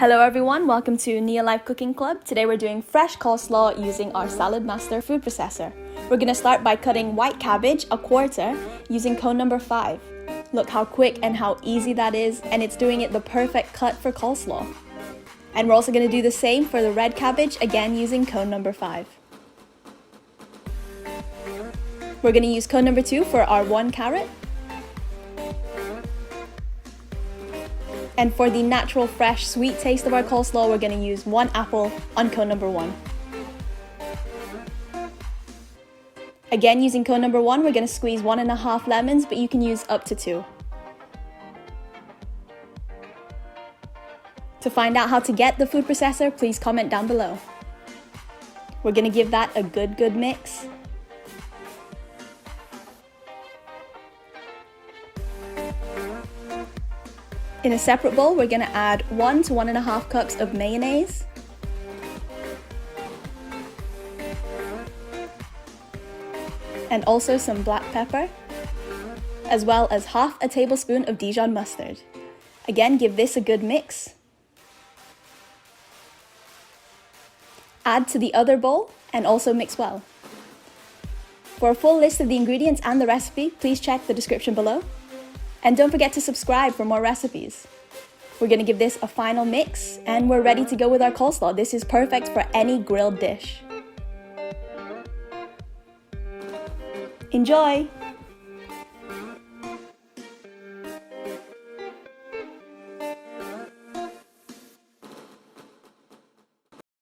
Hello everyone, welcome to Neolife Cooking Club. Today we're doing fresh coleslaw using our Saladmaster Food Processor. We're going to start by cutting white cabbage a quarter using cone number 5. Look how quick and how easy that is, and it's doing it the perfect cut for coleslaw. And we're also going to do the same for the red cabbage, again using cone number 5. We're going to use cone number 2 for our 1 carrot. And for the natural, fresh, sweet taste of our coleslaw, we're going to use 1 apple on cone number 1. Again, using cone number 1, we're going to squeeze 1.5 lemons, but you can use up to 2. To find out how to get the food processor, please comment down below. We're going to give that a good mix. In a separate bowl, we're going to add 1 to 1.5 cups of mayonnaise, and also some black pepper, as well as half a tablespoon of Dijon mustard. Again, give this a good mix. Add to the other bowl and also mix well. For a full list of the ingredients and the recipe, please check the description below. And don't forget to subscribe for more recipes. We're going to give this a final mix and we're ready to go with our coleslaw. This is perfect for any grilled dish. Enjoy!